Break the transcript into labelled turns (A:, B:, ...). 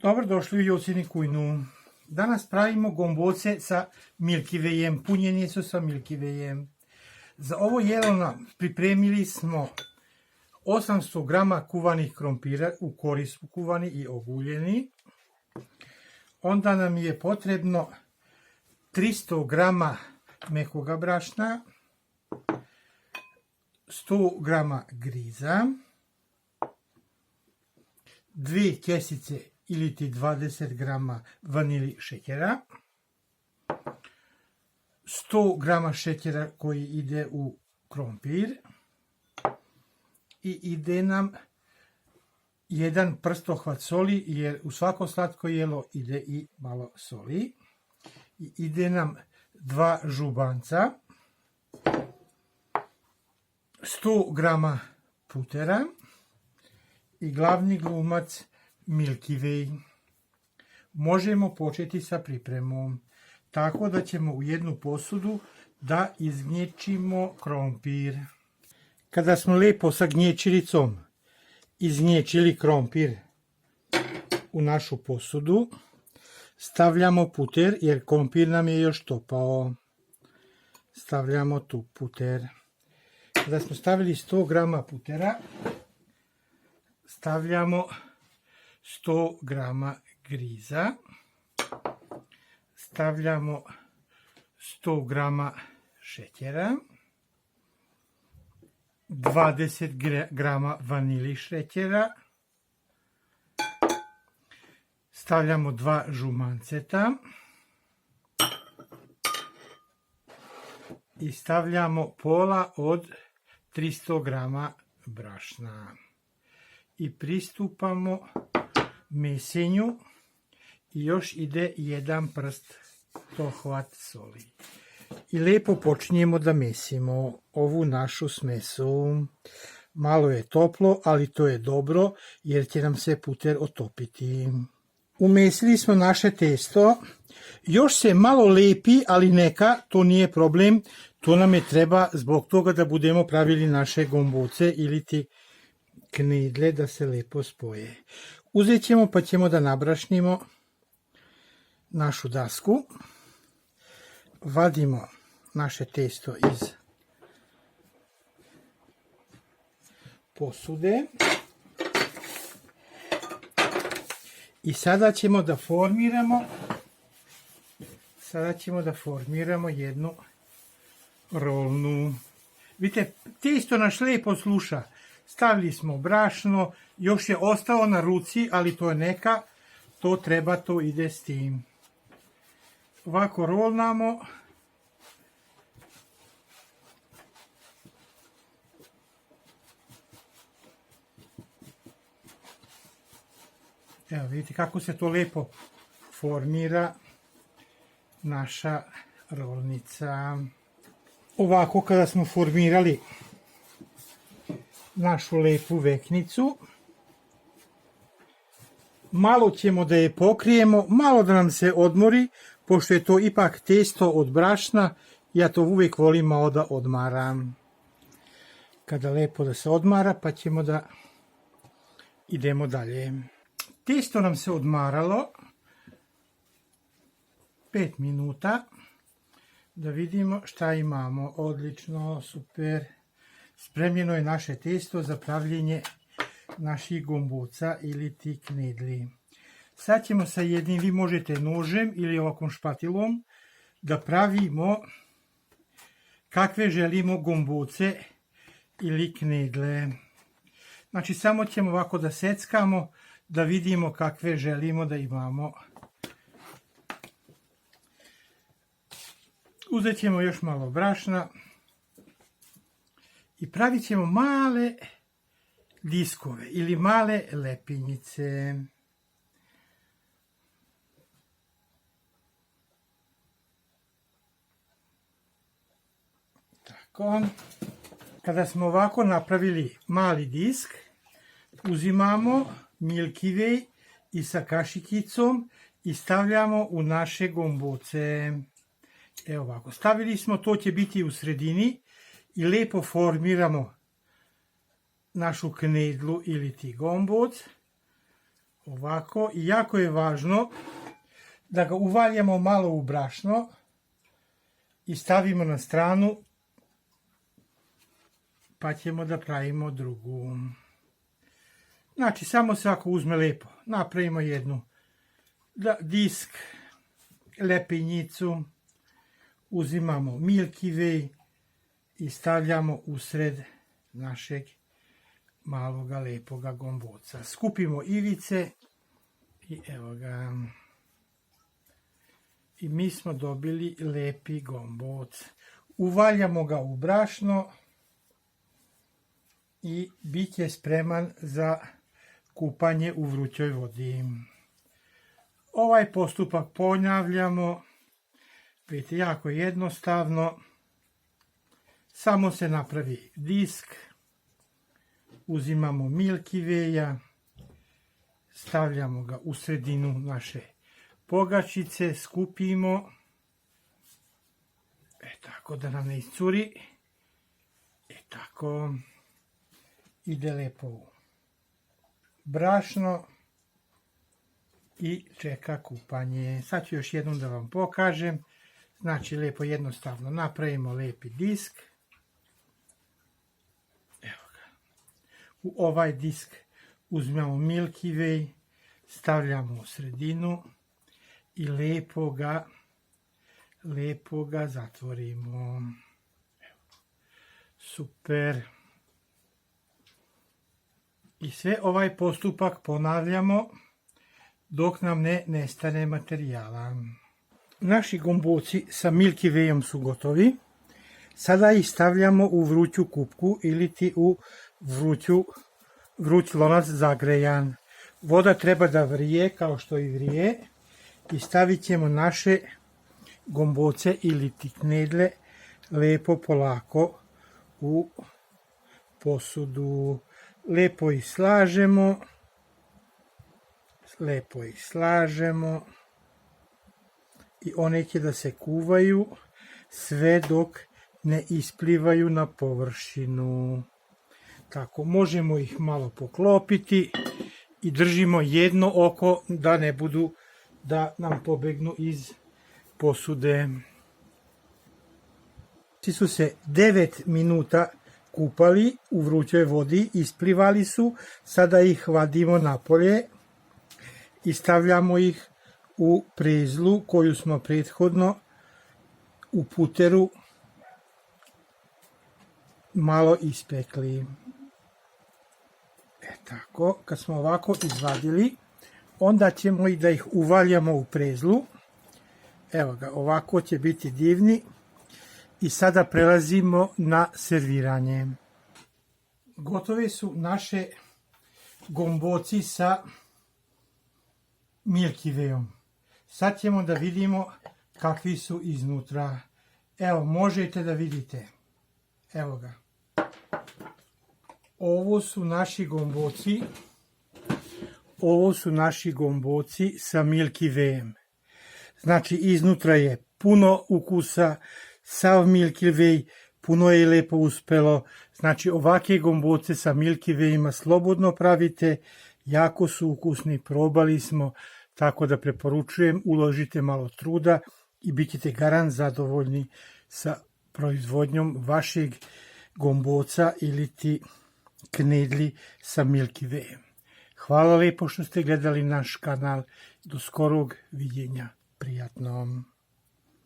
A: Dobrodošli u Jocini kujnu. Danas pravimo gomboce sa Milky Wayem, punjenje su sa Milky Wayem. Za ovo jelo nam pripremili smo 800 grama kuvanih krompira, u korisu kuvani i oguljeni. Onda nam je potrebno 300 grama mekoga brašna, 100 grama griza, 2 kesice ili 20 grama vanili šećera, 100 grama šećera koji ide u krompir i ide nam jedan prstohvat soli, jer u svako slatko jelo ide i malo soli. I ide nam 2 žubanca, 100 grama putera i glavni glumac Milky Way. Možemo početi sa pripremom, tako da ćemo u jednu posudu da izgnječimo krompir. Kada smo lijepo sa gnječiricom izgnječili krompir u našu posudu, stavljamo puter, jer krompir nam je još topao. Stavljamo tu puter. Kada smo stavili 100 grama putera, stavljamo 100 grama griza, stavljamo 100 grama šećera, 20 grama vanili šećera, stavljamo 2 žumanceta i stavljamo pola od 300 grama brašna. I pristupamo mesenju i još ide jedan prstohvat soli. I lijepo počinjemo da mesimo ovu našu smesu. Malo je toplo, ali to je dobro jer će nam se puter otopiti. Umesili smo naše testo. Još se malo lepi, ali neka, to nije problem. To nam je treba zbog toga da budemo pravili naše gomboce ili ti knedle da se lepo spoje. Uzet ćemo pa ćemo da nabrašnimo našu dasku. Vadimo naše testo iz posude. I sada ćemo da formiramo jednu rolnu. Vidite, testo naš lijepo sluša. Stavili smo brašno, još je ostalo na ruci, ali to je neka, to ide s tim. Ovako rolnamo. Evo vidite kako se to lijepo formira naša rolnica. Ovako kada smo formirali našu lepu veknicu, malo ćemo da je pokrijemo, malo da nam se odmori, pošto je to ipak testo od brašna, ja to uvijek volim malo da odmaram. Kada lepo da se odmara, pa ćemo da idemo dalje. Testo nam se odmaralo 5 minuta, da vidimo šta imamo. Odlično, super. Spremljeno je naše testo za pravljenje naših gomboca ili ti knedli. Sad ćemo sa jednim, vi možete nožem ili ovakvom špatilom, da pravimo kakve želimo gomboce ili knedle. Znači samo ćemo ovako da seckamo, da vidimo kakve želimo da imamo. Uzet ćemo još malo brašna i pravit ćemo male diskove ili male lepinjice. Tako. Kada smo ovako napravili mali disk, uzimamo Milky Way i sa kašikicom i stavljamo u naše gomboce. Evo ovako, stavili smo, to će biti u sredini i lijepo formiramo našu knedlu ili ti gomboc. ovako. I jako je važno da ga uvaljamo malo u brašno i stavimo na stranu, pa ćemo da pravimo drugu. Znači, samo se ako uzme lepo, napravimo jednu disk, lepinjicu, uzimamo Milky Way i stavljamo usred našeg maloga lepoga gomboca. Skupimo ivice i evo ga. I mi smo dobili lepi gomboc. Uvaljamo ga u brašno i bit će spreman za kupanje u vrućoj vodi. Ovaj postupak ponavljamo. Vidite, jako jednostavno. Samo se napravi disk. Uzimamo Milky Way, stavljamo ga u sredinu naše pogačice, skupimo. Tako da nam ne iscuri. Tako. Ide lepo u brašno i čeka kupanje. Sad ću još jednom da vam pokažem. Znači, lepo jednostavno napravimo lepi disk. Evo ga. U ovaj disk uzmemo Milky Way, stavljamo u sredinu i lepo ga zatvorimo. Super. I sve ovaj postupak ponavljamo dok nam ne nestane materijala. Naši gomboci sa Milky Wayom su gotovi. Sada ih stavljamo u vruću kupku ili u vruć lonac zagrejan. Voda treba da vrije kao što i vrije i stavit ćemo naše gomboce ili knedle lepo polako u posudu. Lepo ih slažemo i one će da se kuvaju sve dok ne isplivaju na površinu. Tako, možemo ih malo poklopiti i držimo jedno oko da ne budu da nam pobegnu iz posude. Svi su se 9 minuta kupali u vrućoj vodi, isplivali su, sada ih vadimo napolje i stavljamo ih u prezlu koju smo prethodno u puteru malo ispekli. Tako, kad smo ovako izvadili, onda ćemo i da ih uvaljamo u prezlu. Evo ga, ovako će biti divni. I sada prelazimo na serviranje. Gotovi su naše gomboci sa Milky Wayom. Sad ćemo da vidimo kakvi su iznutra. Evo, možete da vidite. Evo ga. Ovo su naši gomboci. Ovo su naši gomboci sa Milky Wayom. Znači, iznutra je puno ukusa, sav Milky Way, puno je lepo uspelo. Znači, ovakve gomboce sa Milky Wayima slobodno pravite, jako su ukusni, probali smo, tako da preporučujem, uložite malo truda i bit ćete garant zadovoljni sa proizvodnjom vašeg gomboca ili ti knedli sa Milky Wayom. Hvala lepo što ste gledali naš kanal. Do skorog viđenja. Prijatno.